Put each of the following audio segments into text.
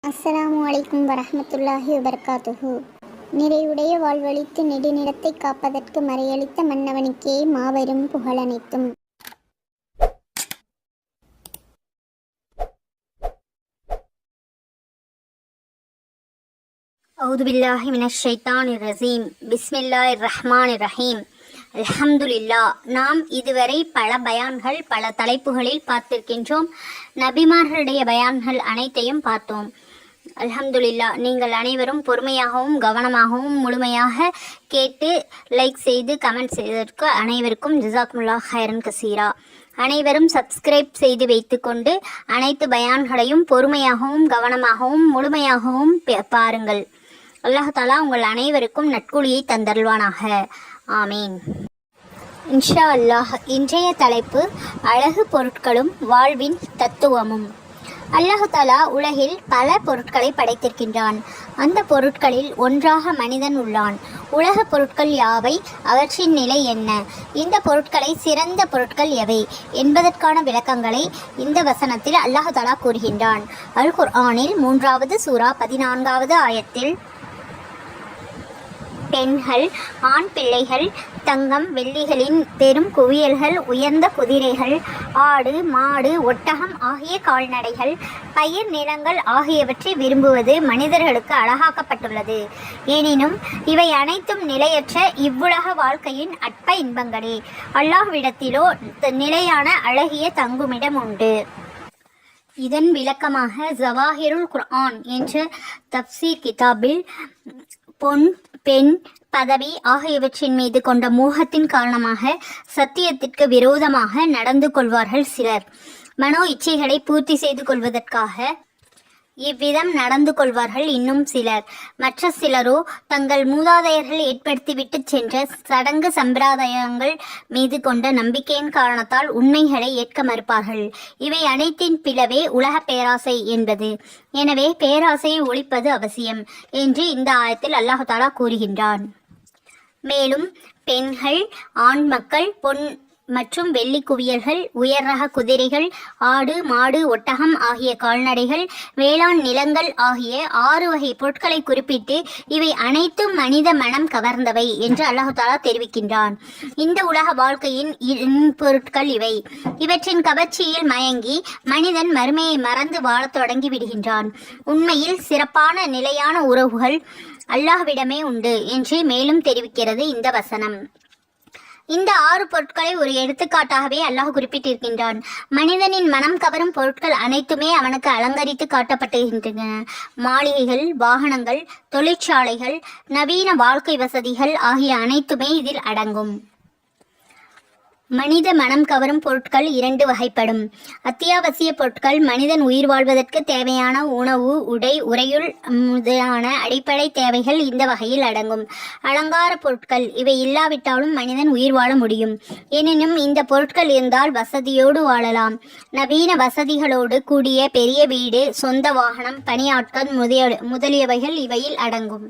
அஸ்ஸலாமு அலைக்கும் வரஹ்மத்துல்லாஹி வபரகாத்துஹு. நிறைவுடைய வாழ்வழித்து நெடுநிலத்தை காப்பதற்கு மறையளித்த மன்னவனுக்கே மாபெரும் புகழனைத்தும். அவுது பில்லாஹி மினஷ் ஷைத்தானிர் ரஜீம். பிஸ்மில்லாஹிர் ரஹ்மானிர் ரஹீம். அல்ஹம்துலில்லாஹ். நாம் இதுவரை பல பயான்கள் பல தலைப்புகளில் பார்த்திருக்கின்றோம். நபிமார்களுடைய பயான்கள் அனைத்தையும் பார்த்தோம். அல்ஹம்துலில்லாஹ். நீங்கள் அனைவரும் பொறுமையாகவும் கவனமாகவும் முழுமையாக கேட்டு லைக் செய்து கமெண்ட் செய்ததற்கு அனைவருக்கும் ஜஸாக்குமுல்லாஹ் ஹைரன் கசீரா. அனைவரும் சப்ஸ்கிரைப் செய்து வைத்துக்கொண்டு அனைத்து பயான்களையும் பொறுமையாகவும் கவனமாகவும் முழுமையாகவும் பாருங்கள். அல்லாஹ் தஆலா உங்கள் அனைவருக்கும் நற்கூலியை தந்தருள்வானாக. ஆமீன். இன்ஷா அல்லாஹ். இன்றைய தலைப்பு அழகு பொருட்களும் வாழ்வின் தத்துவமும். அல்லாஹ் தஆலா உலகில் பல பொருட்களை படைத்திருக்கின்றான். அந்த பொருட்களில் ஒன்றாக மனிதன் உள்ளான். உலக பொருட்கள் யாவை? அவற்றின் நிலை என்ன? இந்த பொருட்களை சிறந்த பொருட்கள் எவை என்பதற்கான விளக்கங்களை இந்த வசனத்தில் அல்லாஹ் தஆலா கூறுகின்றான். அல் குர்ஆனில் 3வது சூரா 14வது ஆயத்தில், பெண்கள், ஆண் பிள்ளைகள், தங்கம் வெள்ளிகளின் பெரும் குவியல்கள், உயர்ந்த குதிரைகள், ஆடு மாடு ஒட்டகம் ஆகிய கால்நடைகள், பயிர் நிலங்கள் ஆகியவற்றை விரும்புவது மனிதர்களுக்கு அழகாக்கப்பட்டுள்ளது. எனினும் இவை அனைத்தும் நிலையற்ற இவ்வுலக வாழ்க்கையின் அற்ப இன்பங்களே. அல்லாஹ்விடத்திலோ நிலையான அழகிய தங்குமிடம் உண்டு. இதன் விளக்கமாக ஜவாஹிருல் குர்ஆன் என்ற தப்சீர் கிதாபில் பொன், பெண், பதவி ஆகியவற்றின் மீது கொண்ட மோகத்தின் காரணமாக சத்தியத்திற்கு விரோதமாக நடந்து கொள்வார்கள் சிலர். மனோ இச்சைகளை பூர்த்தி செய்து கொள்வதற்காக இவ்விதம் நடந்து கொள்வார்கள் இன்னும் சிலர். மற்ற சிலரோ தங்கள் மூதாதையர்கள் ஏற்படுத்திவிட்டு சென்ற சடங்கு சம்பிரதாயங்கள் மீது கொண்ட நம்பிக்கையின் காரணத்தால் உண்மைகளை ஏற்க மறுப்பார்கள். இவை அனைத்தின் பிளவே உலக பேராசை என்பது. எனவே பேராசையை ஒழிப்பது அவசியம் என்று இந்த ஆயத்தில் அல்லாஹ் தஆலா கூறுகின்றான். மேலும் பெண்கள், ஆண் மக்கள், பொன் மற்றும் வெள்ளி குவியல்கள், உயர் ரக குதிரைகள், ஆடு மாடு ஒட்டகம் ஆகிய கால்நடைகள், வேளாண் நிலங்கள் ஆகிய 6 வகை பொருட்களை குறிப்பிட்டு இவை அனைத்தும் மனித மனம் கவர்ந்தவை என்று அல்லாஹ் தஆலா தெரிவிக்கின்றான். இந்த உலக வாழ்க்கையின் பொருட்கள் இவை. இவற்றின் கவர்ச்சியில் மயங்கி மனிதன் மறுமையை மறந்து வாழத் தொடங்கி விடுகின்றான். உண்மையில் சிறப்பான நிலையான உறவுகள் அல்லாஹ்விடமே உண்டு என்று மேலும் தெரிவிக்கிறது இந்த வசனம். இந்த 6 பொருட்களை ஒரு எடுத்துக்காட்டாகவே அல்லாஹ் குறிப்பிட்டிருக்கின்றான். மனிதனின் மனம் கவரும் பொருட்கள் அனைத்துமே அவனுக்கு அலங்கரித்து காட்டப்பட்டுகின்றன. மாளிகைகள், வாகனங்கள், தொழிற்சாலைகள், நவீன வாழ்க்கை வசதிகள் ஆகிய அனைத்துமே இதில் அடங்கும். மனித மனம் கவரும் பொருட்கள் 2 வகைப்படும். அத்தியாவசிய பொருட்கள் மனிதன் உயிர் வாழ்வதற்கு தேவையான உணவு, உடை, உறையுள் முதலான அடிப்படை தேவைகள் இந்த வகையில் அடங்கும். அலங்கார பொருட்கள் இவை இல்லாவிட்டாலும் மனிதன் உயிர் வாழ முடியும். எனினும் இந்த பொருட்கள் இருந்தால் வசதியோடு வாழலாம். நவீன வசதிகளோடு கூடிய பெரிய வீடு, சொந்த வாகனம், பணியாட்கள் முதலியவைகள் இவையில் அடங்கும்.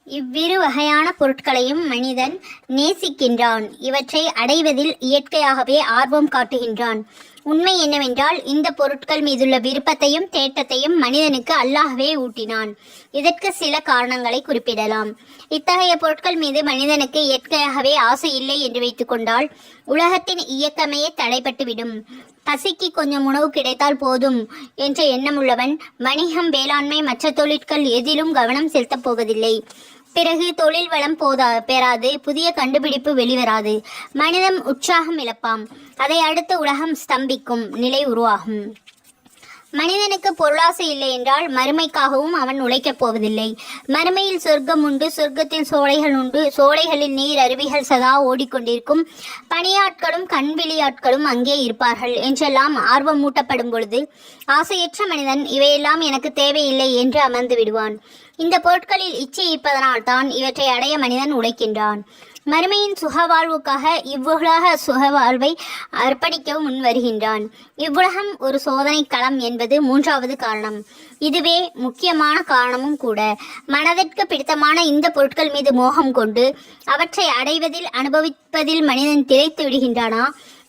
இவ்விரு வகையான பொருட்களையும் மனிதன் நேசிக்கின்றான். இவற்றை அடைவதில் இயற்கையாகவே ஆர்வம் காட்டுகின்றான். உண்மை என்னவென்றால் இந்த பொருட்கள் மீதுள்ள விருப்பத்தையும் தேட்டத்தையும் மனிதனுக்கு அல்லாஹ்வே ஊட்டினான். இதற்கு சில காரணங்களை குறிப்பிடலாம். இத்தகைய பொருட்கள் மீது மனிதனுக்கு இயற்கையாகவே ஆசை இல்லை என்று வைத்துக்கொண்டால் உலகத்தின் இயக்கமே தடைபட்டுவிடும். பசிக்கு கொஞ்சம் உணவு கிடைத்தால் போதும் என்ற எண்ணமுள்ளவன் வணிகம், வேளாண்மை, மற்ற தொழில்கள் எதிலும் கவனம் செலுத்தப் போவதில்லை. பிறகு தொழில் வளம் பெறாது, புதிய கண்டுபிடிப்பு வெளிவராது, மனிதன் உற்சாகம் இழப்பாம். அதை அடுத்து உலகம் ஸ்தம்பிக்கும் நிலை உருவாகும். மனிதனுக்கு பொருளாசை இல்லை என்றால் மறுமைக்காகவும் அவன் உழைக்கப் போவதில்லை. மறுமையில் சொர்க்கம் உண்டு, சொர்க்கத்தில் சோலைகள் உண்டு, சோலைகளில் நீர் அருவிகள் சதா ஓடிக்கொண்டிருக்கும், பணியாட்களும் கண்விழியாட்களும் அங்கே இருப்பார்கள் என்றெல்லாம் ஆர்வம் மூட்டப்படும் பொழுது ஆசையற்ற மனிதன் இவையெல்லாம் எனக்கு தேவையில்லை என்று அமர்ந்து விடுவான். இந்த பொருட்களில் இச்சை இருப்பதனால் தான் இவற்றை அடைய மனிதன் உழைக்கின்றான். மறுமையின் சுகவாழ்வுக்காக இவ்வுலக சுகவாழ்வை அர்ப்பணிக்க முன் வருகின்றான். இவ்வுலகம் ஒரு சோதனை களம் என்பது 3வது காரணம். இதுவே முக்கியமான காரணமும் கூட. மனதிற்கு பிடித்தமான இந்த பொருட்கள் மீது மோகம் கொண்டு அவற்றை அடைவதில், அனுபவிப்பதில் மனிதன் திளைத்து விடுகின்றானா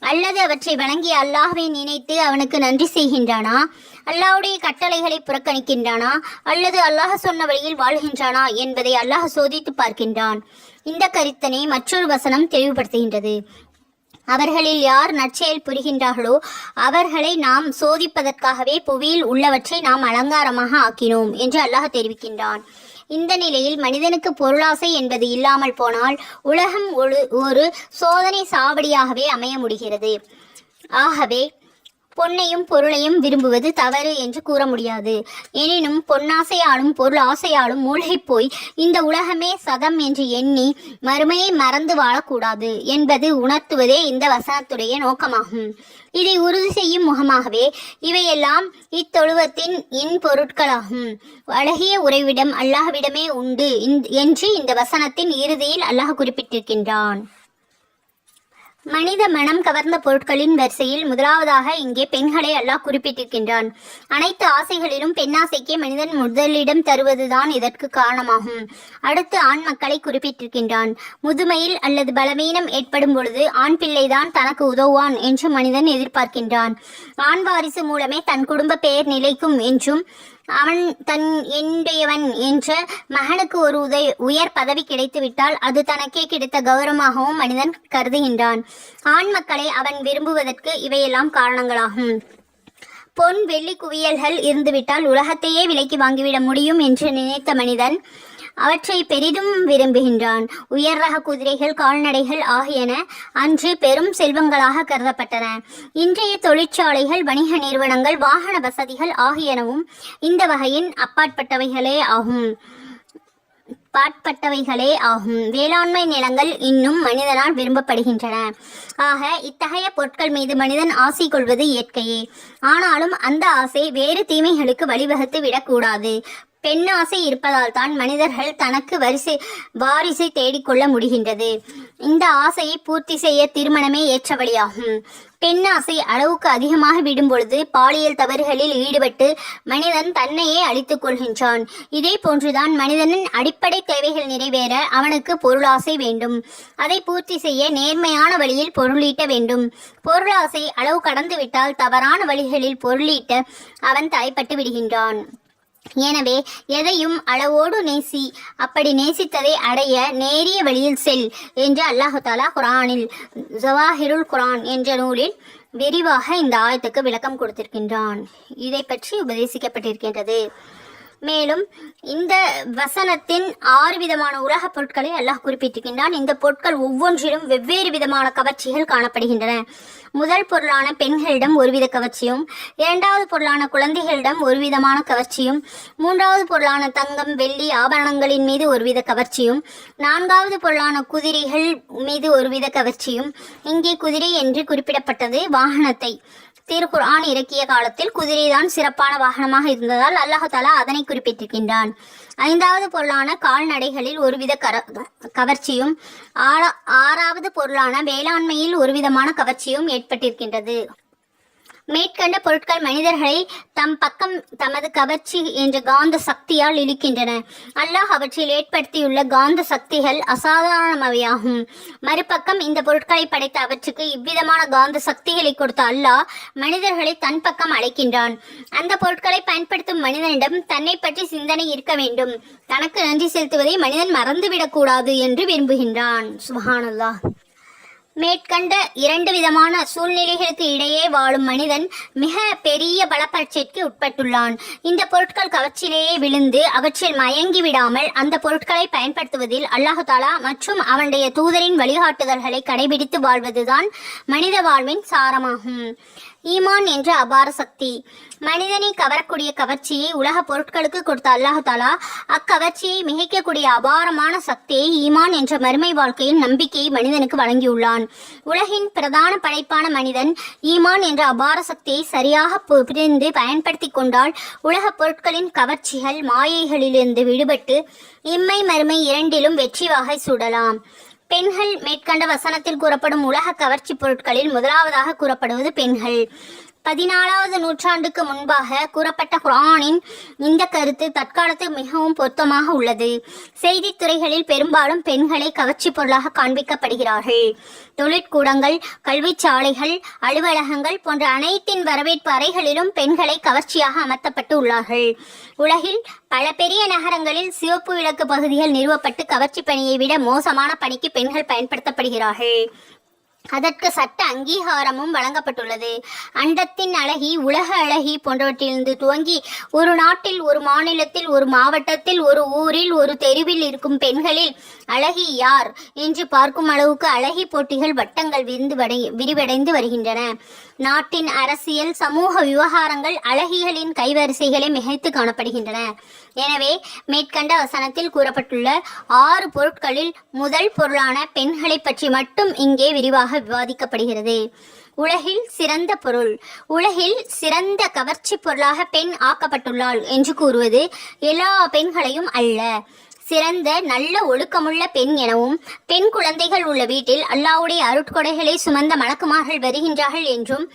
அல்லது அவற்றை வழங்கிய அல்லாஹ்வை நினைத்து அவனுக்கு நன்றி செய்கின்றானா? அல்லாஹ்வுடைய கட்டளைகளை புறக்கணிக்கின்றானா? அல்லது அல்லாஹ் சொன்ன வழியில் வாழ்கின்றானா என்பதை அல்லாஹ் சோதித்து பார்க்கின்றான். இந்த கருத்தினை மற்றொரு வசனம் தெளிவுபடுத்துகின்றது. அவர்களில் யார் நற்செயல் புரிகின்றார்களோ அவர்களை நாம் சோதிப்பதற்காகவே புவியில் உள்ளவற்றை நாம் அலங்காரமாக ஆக்கினோம் என்று அல்லாஹ் தெரிவிக்கின்றான். இந்த நிலையில் மனிதனுக்கு பொருளாசை என்பது இல்லாமல் போனால் உலகம் ஒரு சோதனை சாவடியாகவே அமைய முடிகிறது. ஆகவே பொன்னையும் பொருளையும் விரும்புவது தவறு என்று கூற முடியாது. எனினும் பொன்னாசையாலும் பொருள் ஆசையாலும் மூழ்கி போய் இந்த உலகமே சதம் என்று எண்ணி மறுமையை மறந்து வாழக்கூடாது என்பது உணர்த்துவதே இந்த வசனத்துடைய நோக்கமாகும். இதை உறுதி செய்யும் முகமாகவே இவையெல்லாம் இத்தொழுவத்தின் பொருட்களாகும். அழகிய உறைவிடம் அல்லாஹ்விடமே உண்டு என்று இந்த வசனத்தின் இறுதியில் அல்லாஹ் குறிப்பிட்டிருக்கின்றான். மனித மனம் கவர்ந்த பொருட்களின் வரிசையில் முதலாவதாக இங்கே பெண்களை அல்லாஹ் குறிப்பிட்டிருக்கின்றான். அனைத்து ஆசைகளிலும் பெண்ணாசைக்கே மனிதன் முதலிடம் தருவதுதான் இதற்கு காரணமாகும். அடுத்து ஆண் மக்களை குறிப்பிட்டிருக்கின்றான். முதுமையில் அல்லது பலவீனம் ஏற்படும் பொழுது ஆண் பிள்ளைதான் தனக்கு உதவுவான் என்று மனிதன் எதிர்பார்க்கின்றான். ஆண் வாரிசு மூலமே தன் குடும்ப பெயர் நிலைக்கும் என்றும் அவன் தன் என்னுடையவன் என்ற மகனுக்கு ஒரு உயர் பதவி கிடைத்துவிட்டால் அது தனக்கே கிடைத்த கௌரவமாகவும் மனிதன் கருதுகின்றான். ஆண் மக்களை அவன் விரும்புவதற்கு இவையெல்லாம் காரணங்களாகும். பொன் வெள்ளி குவியல்கள் இருந்துவிட்டால் உலகத்தையே விலைக்கு வாங்கிவிட முடியும் என்று நினைத்த மனிதன் அவற்றை பெரிதும் விரும்புகின்றான். உயர் ரக குதிரைகள், கால்நடைகள் ஆகியன அன்று பெரும் செல்வங்களாக கருதப்பட்டன. இன்றைய தொழிற்சாலைகள், வணிக நிறுவனங்கள், வாகன வசதிகள் ஆகியனவும் இந்த வகையின் அப்பாற்பட்டவைகளே ஆகும். வேளாண்மை நிலங்கள் இன்னும் மனிதனால் விரும்பப்படுகின்றன. ஆக இத்தகைய பொருட்கள் மீது மனிதன் ஆசை கொள்வது இயற்கையே. ஆனாலும் அந்த ஆசை வேறு தீமைகளுக்கு வழிவகுத்து விடக்கூடாது. பெண் ஆசை இருப்பதால் தான் மனிதர்கள் தனக்கு வாரிசை தேடிக்கொள்ள முடிகின்றது. இந்த ஆசையை பூர்த்தி செய்ய திருமணமே ஏற்ற வழியாகும். பெண் ஆசை அளவுக்கு அதிகமாக விடும் பொழுது பாலியல் தவறுகளில் ஈடுபட்டு மனிதன் தன்னையே அழித்துக் கொள்கின்றான். இதே போன்றுதான் மனிதனின் அடிப்படை தேவைகள் நிறைவேற அவனுக்கு பொருளாசை வேண்டும். அதை பூர்த்தி செய்ய நேர்மையான வழியில் பொருளீட்ட வேண்டும். பொருளாசை அளவு கடந்து விட்டால் தவறான வழிகளில் பொருளீட்ட அவன் தலைப்பட்டு விடுகின்றான். எனவே எதையும் அளவோடு நேசி, அப்படி நேசித்ததை அடைய நேரிய வழியில் செல் என்று அல்லாஹ் தஆலா குர்ஆனில் ஜவாஹிருல் குர்ஆன் என்ற நூலில் விரிவாக இந்த ஆயத்துக்கு விளக்கம் கொடுத்திருக்கின்றான். இதை பற்றி உபதேசிக்கப்பட்டிருக்கின்றது. மேலும் இந்த வசனத்தின் 6 விதமான உலக பொருட்களை அல்லாஹ் குறிப்பிட்டிருக்கின்றான். இந்த பொருட்கள் ஒவ்வொன்றிலும் வெவ்வேறு விதமான கவர்ச்சிகள் காணப்படுகின்றன. முதல் பொருளான பெண்களிடம் ஒருவித கவர்ச்சியும், இரண்டாவது பொருளான குழந்தைகளிடம் ஒரு விதமான கவர்ச்சியும், மூன்றாவது பொருளான தங்கம் வெள்ளி ஆபரணங்களின் மீது ஒருவித கவர்ச்சியும், நான்காவது பொருளான குதிரைகள் மீது ஒருவித கவர்ச்சியும். இங்கே குதிரை என்று குறிப்பிடப்பட்டது வாகனத்தை. திருக்குர்ஆன் இறக்கிய காலத்தில் குதிரைதான் சிறப்பான வாகனமாக இருந்ததால் அல்லாஹ் தஆலா அதனை குறிப்பிட்டிருக்கின்றான். ஐந்தாவது பொருளான கால்நடைகளில் ஒருவித கவர்ச்சியும், ஆறாவது பொருளான வேளாண்மையில் ஒரு விதமான கவர்ச்சியும் ஏற்பட்டிருக்கின்றது. மேற்கண்ட பொருட்கள் மனிதர்களை தம் பக்கம் தமது கவர்ச்சி என்ற காந்த சக்தியால் இழுக்கின்றன. அல்லாஹ் அவற்றில் ஏற்படுத்தியுள்ள காந்த சக்திகள் அசாதாரணமாகும். மறுபக்கம் இந்த பொருட்களை படைத்த அவற்றுக்கு இவ்விதமான காந்த சக்திகளை கொடுத்த அல்லாஹ் மனிதர்களை தன் பக்கம் அழைக்கின்றான். அந்த பொருட்களை பயன்படுத்தும் மனிதனிடம் தன்னை பற்றி சிந்தனை இருக்க வேண்டும். தனக்கு நன்றி செலுத்துவதை மனிதன் மறந்துவிடக்கூடாது என்று விரும்புகின்றான். சுப்ஹானல்லாஹ். மேற்கண்ட 2 விதமான சூழ்நிலைகளுக்கு இடையே வாழும் மனிதன் மிக பெரிய பலப்பரட்சிக்கு உட்பட்டுள்ளான். இந்த பொருட்கள் கவர்ச்சியிலேயே விழுந்து அவற்றில் மயங்கி விடாமல் அந்த பொருட்களை பயன்படுத்துவதில் அல்லாஹ் தஆலா மற்றும் அவனுடைய தூதரின் வழிகாட்டுதல்களை கடைபிடித்து வாழ்வதுதான் மனித வாழ்வின் சாரமாகும். ஈமான் என்ற அபார சக்தி. மனிதனை கவரக்கூடிய கவர்ச்சியை உலக பொருட்களுக்கு கொடுத்த அல்லாஹ் தஆலா அக்கவர்ச்சியை மிகைக்கக்கூடிய அபாரமான சக்தியை ஈமான் என்ற மறுமை வாழ்க்கையின் நம்பிக்கையை மனிதனுக்கு வழங்கியுள்ளான். உலகின் பிரதான படைப்பான மனிதன் ஈமான் என்ற அபார சக்தியை சரியாக புரிந்து பயன்படுத்தி கொண்டால் உலக பொருட்களின் கவர்ச்சிகள் மாயைகளிலிருந்து விடுபட்டு இம்மை மறுமை இரண்டிலும் வெற்றி வாகை சூடலாம். பெண்கள். மேற்கண்ட வசனத்தில் கூறப்படும் உலக கவர்ச்சி பொருட்களில் முதலாவதாக கூறப்படுவது பெண்கள். 14வது நூற்றாண்டுக்கு முன்பாக கூறப்பட்ட குர்ஆனின் இந்த கருத்து தற்காலத்துக்கு மிகவும் பொருத்தமாக உள்ளது. செய்தித்துறைகளில் பெரும்பாலும் பெண்களை கவர்ச்சி பொருளாக காண்பிக்கப்படுகிறார்கள். தொழிற்கூடங்கள், கல்விச்சாலைகள், அலுவலகங்கள் போன்ற அனைத்தின் வரவேற்பு அறைகளிலும் பெண்களை கவர்ச்சியாக அமர்த்தப்பட்டு உள்ளார்கள். உலகில் பல பெரிய நகரங்களில் சிவப்பு விளக்கு பகுதிகள் நிறுவப்பட்டு கவர்ச்சி பணியை விட மோசமான பணிக்கு பெண்கள் பயன்படுத்தப்படுகிறார்கள். அதற்கு சட்ட அங்கீகாரமும் வழங்கப்பட்டுள்ளது. அண்டத்தின் அழகி, உலக அழகி போன்றவற்றிலிருந்து துவங்கி ஒரு நாட்டில், ஒரு மாநிலத்தில், ஒரு மாவட்டத்தில், ஒரு ஊரில், ஒரு தெருவில் இருக்கும் பெண்களில் அழகி யார் என்று பார்க்கும் அளவுக்கு அழகி போட்டிகள் வட்டங்கள் விரிவடைந்து வருகின்றன. நாட்டின் அரசியல், சமூக விவகாரங்கள் அழகிகளின் கைவரிசைகளை மிகைத்து காணப்படுகின்றன. எனவே மேற்கண்ட வசனத்தில் கூறப்பட்டுள்ள 6 பொருட்களில் முதல் பொருளான பெண்களை பற்றி மட்டும் இங்கே விரிவாக விவாதிக்கப்படுகிறது. உலகில் சிறந்த பொருள். உலகில் சிறந்த கவர்ச்சி பொருளாக பெண் ஆக்கப்பட்டுள்ளாள் என்று கூறுவது எல்லா பெண்களையும் அல்ல. சிறந்த நல்ல ஒழுக்கமுள்ள பெண் எனவும், பெண் குழந்தைகள் உள்ள வீட்டில் அல்லாஹ்வுடைய அருட்கொடைகளை சுமந்த மலக்குமார்கள் வருகின்றார்கள் என்றும்,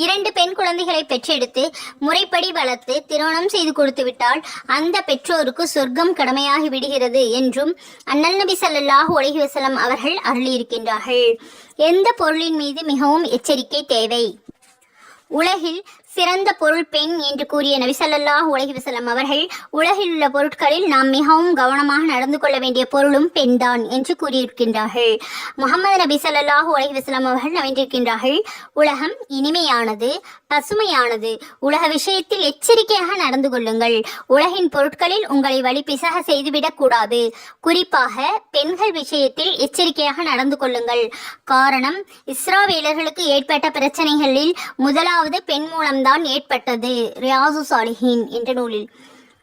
2 பெண் குழந்தைகளை பெற்றெடுத்து முறைப்படி வளர்த்து திருமணம் செய்து கொடுத்து விட்டால் அந்த பெற்றோருக்கு சொர்க்கம் கடமையாகி விடுகிறது என்றும் அண்ணல் நபி ஸல்லல்லாஹு அலைஹி வஸல்லம் அவர்கள் அருளியிருக்கின்றார்கள். எந்த பொருளின் மீது மிகவும் எச்சரிக்கை தேவை? உலகில் சிறந்த பொருள் பெண் என்று கூறிய நபி ஸல்லல்லாஹு அலைஹி வஸல்லம் அவர்கள் உலகில் உள்ள பொருட்களில் நாம் மிகவும் கவனமாக நடந்து கொள்ள வேண்டிய பொருளும் பெண்தான் என்று கூறியிருக்கின்றார்கள். முஹம்மது நபி ஸல்லல்லாஹு அலைஹி வஸல்லம் அவர்கள் நவின்றிருக்கின்றார்கள், உலகம் இனிமையானது, பசுமையானது. உலக விஷயத்தில் எச்சரிக்கையாக நடந்து கொள்ளுங்கள். உலகின் பொருட்களில் உங்களை வழிபிசக செய்துவிடக் கூடாது. குறிப்பாக பெண்கள் விஷயத்தில் எச்சரிக்கையாக நடந்து கொள்ளுங்கள். காரணம், இஸ்ராவேலர்களுக்கு ஏற்பட்ட பிரச்சனைகளில் முதலாவது பெண் மூலம் தான் ஏற்பட்டது. ரியாசு சாலிஹீன் என்ற நூலில்.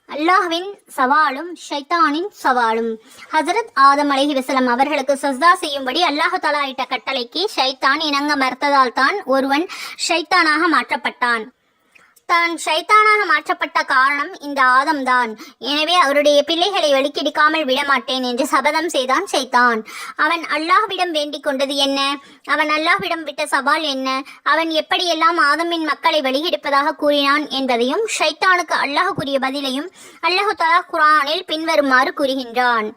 அல்லாஹ்வின் சவாலும் ஷைத்தானின் சவாலும். ஹஜரத் ஆதம் அலைஹிஸ்ஸலாம் அவர்களுக்கு சஜ்தா செய்யும்படி அல்லாஹ் தஆலா இட்ட கட்டளைக்கு ஷைத்தான் இணங்க மறுத்ததால் தான் ஒருவன் ஷைத்தானாக மாற்றப்பட்டான். தான் ஷைத்தானாக மாற்றப்பட்ட காரணம் இந்த ஆதம் தான். எனவே அவருடைய பிள்ளைகளை வழிக்கெடுக்காமல் விடமாட்டேன் என்று சபதம் செய்தான் ஷைத்தான். அவன் அல்லாஹ்விடம் வேண்டிக் கொண்டது என்ன? அவன் அல்லாஹ்விடம் விட்ட சவால் என்ன? அவன் எப்படியெல்லாம் ஆதமின் மக்களை வழிகெடுப்பதாக கூறினான் என்பதையும், ஷைத்தானுக்கு அல்லாஹ் கூறிய பதிலையும் அல்லாஹ் தஆலா குர்ஆனில் பின்வருமாறு கூறுகின்றான்.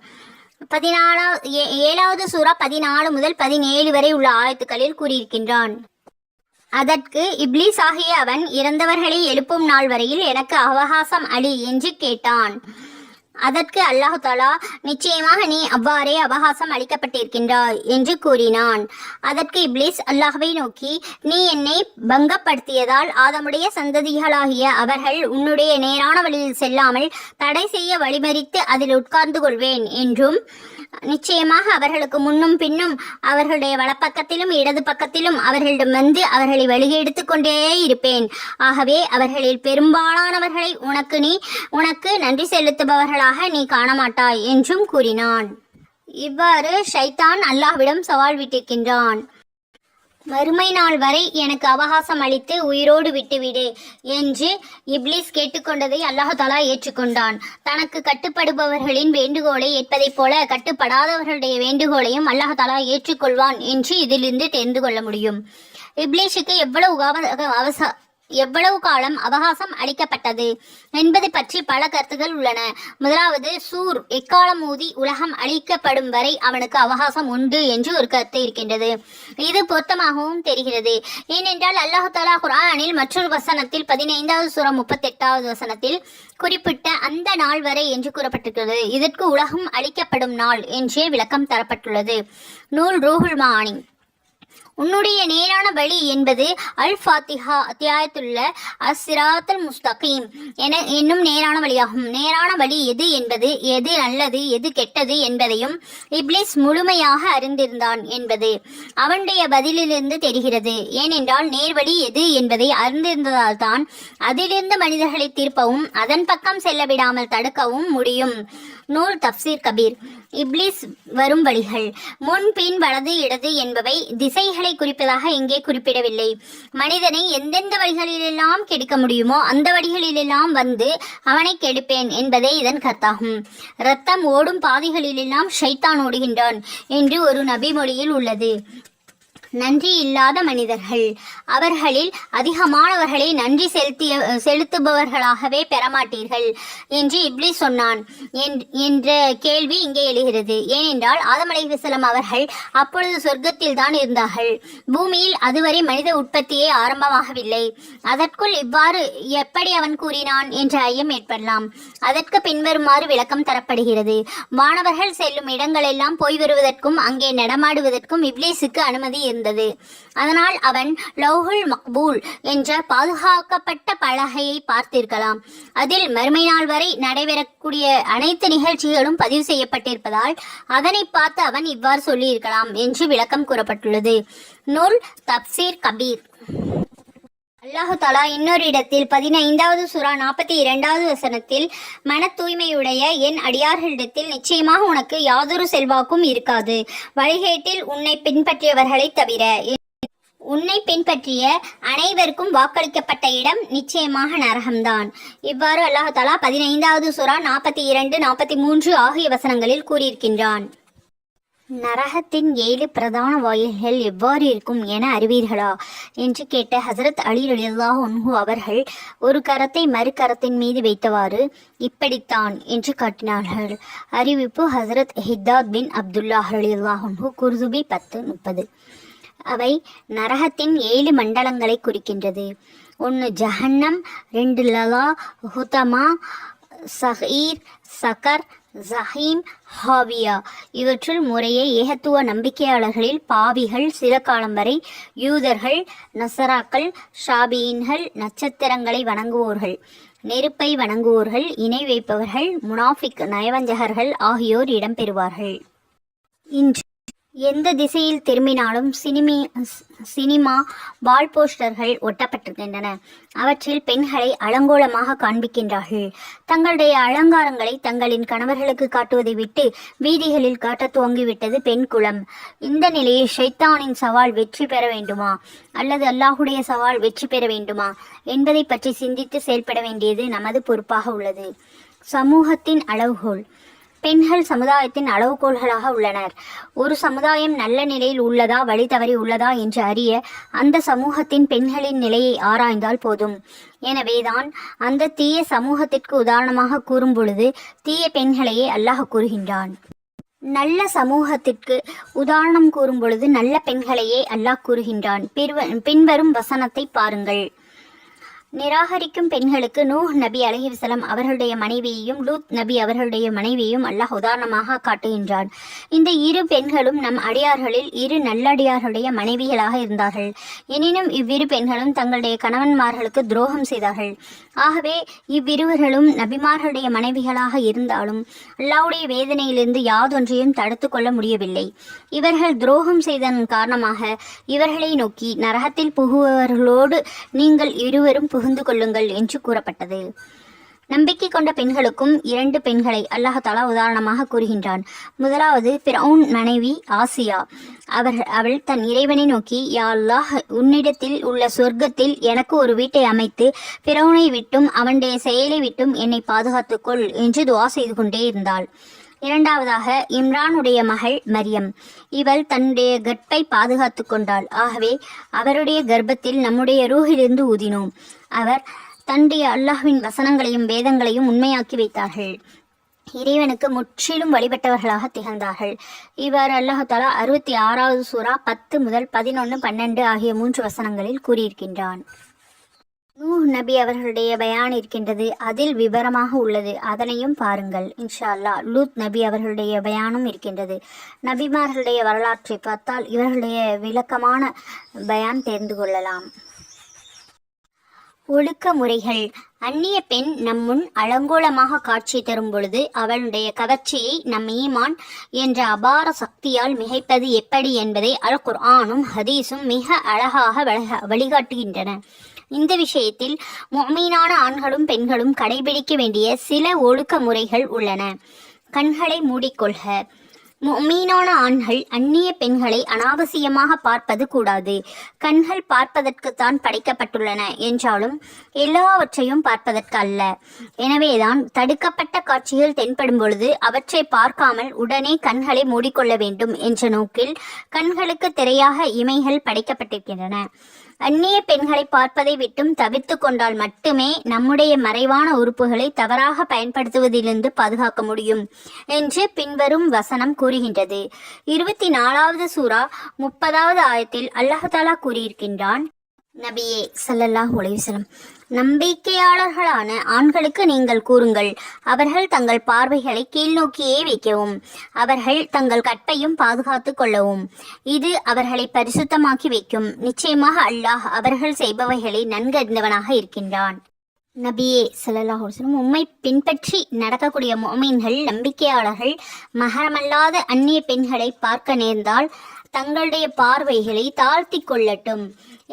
7வது சூரா 14 முதல் 17 வரை உள்ள ஆயத்துக்களில் கூறியிருக்கின்றான். அதற்கு இப்லீஸ் ஆகிய அவன், இறந்தவர்களை எழுப்பும் நாள் வரையில் எனக்கு அவகாசம் அளி என்று கேட்டான். அதற்கு அல்லாஹ் தஆலா, நிச்சயமாக நீ அவ்வாறே அவகாசம் அளிக்கப்பட்டிருக்கின்றாய் என்று கூறினான். அதற்கு இப்லீஸ் அல்லாஹ்வை நோக்கி, நீ என்னை பங்கப்படுத்தியதால் ஆதமுடைய சந்ததிகளாகிய அவர்கள் உன்னுடைய நேரான வழியில் செல்லாமல் தடை செய்ய வழிமறித்து அதில் உட்கார்ந்து கொள்வேன் என்றும், நிச்சயமாக அவர்களுக்கு முன்னும் பின்னும் அவர்களுடைய வலப்பக்கத்திலும் இடது பக்கத்திலும் அவர்களிடம் வந்து அவர்களை வழிகெடுத்து கொண்டே இருப்பேன். ஆகவே அவர்களில் பெரும்பாலானவர்களை உனக்கு நன்றி செலுத்துபவர்களாக நீ காணமாட்டாய் என்றும் கூறினான். இவ்வாறு ஷைத்தான் அல்லாஹ்விடம் சவால் விட்டிருக்கின்றான். மறுமை நாள் வரை எனக்கு அவகாசம் அளித்து உயிரோடு விட்டுவிடு என்று இப்லீஸ் கேட்டுக்கொண்டதை அல்லாஹ் தஆலா ஏற்றுக்கொண்டான். தனக்கு கட்டுப்படுபவர்களின் வேண்டுகோளை ஏற்பதைப் போல கட்டுப்படாதவர்களுடைய வேண்டுகோளையும் அல்லாஹ் தஆலா ஏற்றுக்கொள்வான் என்று இதிலிருந்து தெரிந்து கொள்ள முடியும். இப்லீஸுக்கு எவ்வளவு காலம் அவகாசம் அளிக்கப்பட்டது என்பது பற்றி பல கருத்துகள் உள்ளன. முதலாவது, சூர் எக்காலம் ஊதி உலகம் அழிக்கப்படும் வரை அவனுக்கு அவகாசம் உண்டு என்று ஒரு கருத்து இருக்கின்றது. இது பொருத்தமாகவும் தெரிகிறது. ஏனென்றால் அல்லாஹ் தஆலா குர்ஆனில் மற்றொரு வசனத்தில் 15வது சூரா 38வது வசனத்தில் குறிப்பிட்ட அந்த நாள் வரை என்று கூறப்பட்டிருக்கிறது. இதற்கு உலகம் அழிக்கப்படும் நாள் என்றே விளக்கம் தரப்பட்டுள்ளது. நூல் ரூஹுல் மானி. உன்னுடைய நேரான வழி என்பது அல் ஃபாத்திஹா அத்தியாயத்துள்ள அஸ்ஸிராத்துல் முஸ்தகீம் என்னும் நேரான வழியாகும். நேரான வழி எது என்பது, எது நல்லது எது கெட்டது என்பதையும் இப்லீஸ் முழுமையாக அறிந்திருந்தான் என்பது அவனுடைய பதிலிலிருந்து தெரிகிறது. ஏனென்றால் நேர்வழி எது என்பதை அறிந்திருந்ததால் தான் அதிலிருந்து மனிதர்களை தீர்ப்பவும் அதன் பக்கம் செல்ல விடாமல் தடுக்கவும் முடியும். நூல் தப்சீர் கபீர். இப்லீஸ் வரும் வழிகள். முன் பின் வலது இடது என்பவை திசைகளை குறிப்பதாக இங்கே குறிப்பிடவில்லை. மனிதனை எந்தெந்த வழிகளிலெல்லாம் கெடுக்க முடியுமோ அந்த வழிகளிலெல்லாம் வந்து அவனை கெடுப்பேன் என்பதே இதன் கருத்தாகும். இரத்தம் ஓடும் பாதைகளிலெல்லாம் ஷைத்தான் ஓடுகின்றான் என்று ஒரு நபி மொழியில் உள்ளது. நன்றி இல்லாத மனிதர்கள். அவர்களில் அதிகமானவர்களை நன்றி செலுத்துபவர்களாகவே பெறமாட்டீர்கள் என்று இப்லீஸ் சொன்னான் என்ற கேள்வி இங்கே எழுகிறது. ஏனென்றால் ஆதம் அலைஹிஸ்ஸலாம் அவர்கள் அப்பொழுது சொர்க்கத்தில் தான் இருந்தார்கள். பூமியில் அதுவரை மனித உற்பத்தியே ஆரம்பமாகவில்லை. அதற்குள் இவ்வாறு எப்படி அவன் கூறினான் என்ற ஐயம் ஏற்படலாம். அதற்கு பின்வருமாறு விளக்கம் தரப்படுகிறது. வானவர்கள் செல்லும் இடங்களெல்லாம் போய் வருவதற்கும் அங்கே நடமாடுவதற்கும் இப்லீஸுக்கு அனுமதி இருந்தது. அதனால் அவன் லௌஹுல் மக்பூல் என்ற பாதுகாக்கப்பட்ட பலகையை பார்த்திருக்கலாம். அதில் மறுமை நாள் வரை நடைபெறக்கூடிய அனைத்து நிகழ்ச்சிகளும் பதிவு செய்யப்பட்டிருப்பதால் அதனை பார்த்து அவன் இவ்வாறு சொல்லியிருக்கலாம் என்று விளக்கம் கூறப்பட்டுள்ளது. நூல் தப்சீர் கபீர். அல்லாஹு தஆலா இன்னொரு இடத்தில் 15வது சூரா 42வது வசனத்தில், மன தூய்மையுடைய என் அடியார்களிடத்தில் நிச்சயமாக உனக்கு யாதொரு செல்வாக்கும் இருக்காது, வழிகேட்டில் உன்னை பின்பற்றியவர்களை தவிர. உன்னை பின்பற்றிய அனைவருக்கும் வாக்களிக்கப்பட்ட இடம் நிச்சயமாக நரகம்தான். இவ்வாறு அல்லாஹு தஆலா 15வது சூரா 42, 43 ஆகிய வசனங்களில் கூறியிருக்கின்றான். நரகத்தின் 7 பிரதான வாயில்கள் எவ்வாறு இருக்கும் என அறிவீர்களா என்று கேட்ட ஹசரத் அலி ரலியல்லாஹு அன்ஹு அவர்கள் ஒரு கரத்தை மறு கரத்தின் மீது வைத்தவாறு இப்படித்தான் என்று காட்டினார்கள். அறிவிப்பு ஹசரத் ஹித்தாத் பின் அப்துல்லாஹ் ரலியல்லாஹு அன்ஹு, குர்துபி 10:30. அவை நரகத்தின் 7 மண்டலங்களை குறிக்கின்றது. 1 ஜஹன்னம், 2 லலா, ஹுதமா, சஹீர், சகர், ஜஹீம், ஹாவியா. இவற்றுள் முறையே ஏகத்துவ நம்பிக்கையாளர்களில் பாவிகள், சில காலம் வரை யூதர்கள், நசராக்கள், ஷாபியின்கள், நட்சத்திரங்களை வணங்குவோர்கள், நெருப்பை வணங்குவோர்கள், இணை வைப்பவர்கள், முனாஃபிக் நயவஞ்சகர்கள் ஆகியோர் இடம்பெறுவார்கள். இன்று எந்த திசையில் திரும்பினாலும் சினிமா வால் போஸ்டர்கள் ஒட்டப்பட்டிருக்கின்றன. அவற்றில் பெண்களை அலங்கோலமாக காண்பிக்கின்றார்கள். தங்களுடைய அலங்காரங்களை தங்களின் கணவர்களுக்கு காட்டுவதை விட்டு வீதிகளில் காட்ட துவங்கிவிட்டது பெண் குலம். இந்த நிலையில் ஷைத்தானின் சவால் வெற்றி பெற வேண்டுமா அல்லது அல்லாஹுடைய சவால் வெற்றி பெற வேண்டுமா என்பதை பற்றி சிந்தித்து செயல்பட வேண்டியது நமது பொறுப்பாக உள்ளது. சமூகத்தின் அளவுகோல். பெண்கள் சமுதாயத்தின் அளவுகோல்களாக உள்ளனர். ஒரு சமுதாயம் நல்ல நிலையில் உள்ளதா வழி தவறி உள்ளதா என்று அறிய அந்த சமூகத்தின் பெண்களின் நிலையை ஆராய்ந்தால் போதும். எனவேதான் அந்த தீய சமூகத்திற்கு உதாரணமாக கூறும் பொழுது தீய பெண்களையே அல்லாஹ் கூறுகின்றான். நல்ல சமூகத்திற்கு உதாரணம் கூறும் பொழுது நல்ல பெண்களையே அல்லாஹ் கூறுகின்றான். பின்வரும் வசனத்தை பாருங்கள். நிராகரிக்கும் பெண்களுக்கு நூஹ் நபி அலைஹிஸ்ஸலாம் அவர்களுடைய மனைவியையும் லூத் நபி அவர்களுடைய மனைவியையும் அல்லாஹ் உதாரணமாக காட்டுகின்றான். இந்த 2 பெண்களும் நம் அடியார்களில் 2 நல்லடியார்களுடைய மனைவிகளாக இருந்தார்கள். எனினும் இவ்விரு பெண்களும் தங்களுடைய கணவன்மார்களுக்கு துரோகம் செய்தார்கள். ஆகவே இவ்விருவர்களும் நபிமார்களுடைய மனைவிகளாக இருந்தாலும் அல்லாஹ்வுடைய வேதனையிலிருந்து யாதொன்றையும் தடுத்து கொள்ள முடியவில்லை. இவர்கள் துரோகம் செய்ததன் காரணமாக இவர்களை நோக்கி நரகத்தில் புகுபவர்களோடு நீங்கள் இருவரும் புகுந்து கொள்ளுங்கள் என்று கூறப்பட்டது. நம்பிக்கை கொண்ட பெண்களுக்கும் 2 பெண்களை அல்லாஹ் தஆலா உதாரணமாக கூறுகின்றான். முதலாவது ஃபிரௌன் மனைவி ஆசியா. அவள் தன் இறைவனை நோக்கி, யா அல்லாஹ், உன்னிடத்தில் உள்ள சொர்க்கத்தில் எனக்கு ஒரு வீட்டை அமைத்து ஃபிரௌனை விட்டும் அவனுடைய செயலை விட்டும் என்னை பாதுகாத்துக்கொள் என்று துஆ செய்து கொண்டே இருந்தாள். இரண்டாவதாக இம்ரானுடைய மகள் மரியம். இவள் தன்னுடைய கர்ப்பை பாதுகாத்து கொண்டாள். ஆகவே அவருடைய கர்ப்பத்தில் நம்முடைய ரூஹிலிருந்து ஊதினோம். அவர் தன்னுடைய அல்லாஹ்வின் வசனங்களையும் வேதங்களையும் உண்மையாக்கி வைத்தார்கள். இறைவனுக்கு முற்றிலும் வழிபட்டவர்களாக திகழ்ந்தார்கள். இவ்வாறு அல்லாஹ் தஆலா 66வது சூரா 10 முதல் 11, 12 ஆகிய 3 வசனங்களில் கூறியிருக்கின்றான். நூஹ் நபி அவர்களுடைய பயான் இருக்கின்றது, அதில் விவரமாக உள்ளது, அதனையும் பாருங்கள் இன்ஷா அல்லாஹ். லூத் நபி அவர்களுடைய பயானும் இருக்கின்றது. நபிமார்களுடைய வரலாற்றை பார்த்தால் இவர்களுடைய விளக்கமான பயான் தெரிந்து கொள்ளலாம். ஒழுக்க முறைகள். அந்நிய பெண் நம்முன் அலங்கோலமாக காட்சி தரும் பொழுது அவளுடைய கவர்ச்சியை நம் ஈமான் என்ற அபார சக்தியால் மிகைப்பது எப்படி என்பதை அல் குர்ஆனும் ஹதீஸும் மிக அழகாக வழிகாட்டுகின்றன. இந்த விஷயத்தில் முஃமினான ஆண்களும் பெண்களும் கடைபிடிக்க வேண்டிய சில ஒழுக்க முறைகள் உள்ளன. கண்களை மூடிக்கொள்க. முஃமினான ஆண்கள் அந்நிய பெண்களை அனாவசியமாக பார்ப்பது கூடாது. கண்கள் பார்ப்பதற்குத்தான் படைக்கப்பட்டுள்ளன என்றாலும் எல்லாவற்றையும் பார்ப்பதற்கு அல்ல. எனவேதான் தடுக்கப்பட்ட காட்சிகள் தென்படும் பொழுது அவற்றை பார்க்காமல் உடனே கண்களை மூடிக்கொள்ள வேண்டும் என்ற நோக்கில் கண்களுக்கு திரையாக இமைகள் படைக்கப்பட்டிருக்கின்றன. அந்நிய பெண்களை பார்ப்பதை விட்டும் தவிர்த்து கொண்டால் மட்டுமே நம்முடைய மறைவான உறுப்புகளை தவறாக பயன்படுத்துவதிலிருந்து பாதுகாக்க முடியும் என்று பின்வரும் வசனம் கூறுகின்றது. 24வது சூரா 30வது ஆயத்தில் அல்லாஹ் தஆலா கூறியிருக்கின்றான், நபியே ஸல்லல்லாஹு அலைஹி வஸல்லம், நம்பிக்கையாளர்களான ஆண்களுக்கு நீங்கள் கூறுங்கள், அவர்கள் தங்கள் பார்வைகளை கீழ்நோக்கியே வைக்கவும், அவர்கள் தங்கள் கற்பையும் பாதுகாத்து கொள்ளவும், இது அவர்களை பரிசுத்தமாக்கி வைக்கும். நிச்சயமாக அல்லாஹ் அவர்கள் செய்பவைகளை நன்கறிந்தவனாக இருக்கின்றான். நபியே ஸல்லல்லாஹு அலைஹி வஸல்லம், உம்மை பின்பற்றி நடக்கக்கூடிய முஃமின்கள், நம்பிக்கையாளர்கள் மஹரமல்லாத அந்நிய பெண்களை பார்க்க நேர்ந்தால் தங்களுடைய பார்வைகளை தாழ்த்தி கொள்ளட்டும்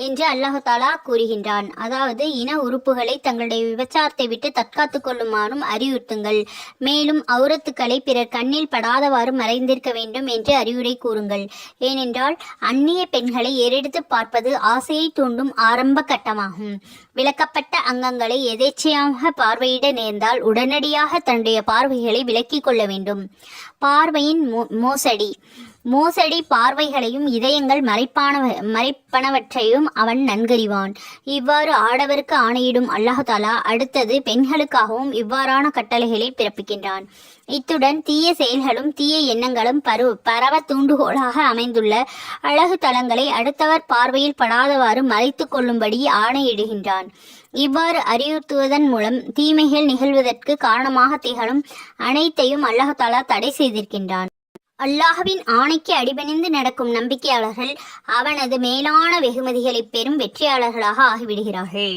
என்று அல்லாஹ் தஆலா கூறுகின்றான். அதாவது இன உறுப்புகளை தங்களுடைய விபச்சாரத்தை விட்டு தற்காத்து கொள்ளுமாறும் அறிவுறுத்துங்கள். மேலும் ஔரத்துக்களை பிறர் கண்ணில் படாதவாறு மறைந்திருக்க வேண்டும் என்று அறிவுரை கூறுங்கள். ஏனென்றால் அந்நிய பெண்களை ஏறெடுத்து பார்ப்பது ஆசையை தூண்டும் ஆரம்ப கட்டமாகும். விலக்கப்பட்ட அங்கங்களை எதேச்சையாக பார்வையிட நேர்ந்தால் உடனடியாக தன்னுடைய பார்வைகளை விலக்கிக் கொள்ள வேண்டும். பார்வையின் மோசடி பார்வைகளையும் இதயங்கள் மறைப்பனவற்றையும் அவன் நன்கறிவான். இவ்வாறு ஆடவருக்கு ஆணையிடும் அல்லாஹ் தஆலா அடுத்தது பெண்களுக்காகவும் இவ்வாறான கட்டளைகளை பிறப்பிக்கின்றான். இத்துடன் தீய செயல்களும் தீய எண்ணங்களும் பரவ தூண்டுகோலாக அமைந்துள்ள அழகு தலங்களை அடுத்தவர் பார்வையில் படாதவாறு மறைத்து கொள்ளும்படி ஆணையிடுகின்றான். இவ்வாறு அறிவுறுத்துவதன் மூலம் தீமைகள் நிகழ்வதற்கு காரணமாக திகழும் அனைத்தையும் அல்லாஹ் தஆலா தடை செய்திருக்கின்றான். அல்லாஹ்வின் ஆணைக்கு அடிபணிந்து நடக்கும் நம்பிக்கையாளர்கள் அவனது மேலான வெகுமதிகளை பெறும் வெற்றியாளர்களாக ஆகிவிடுகிறார்கள்.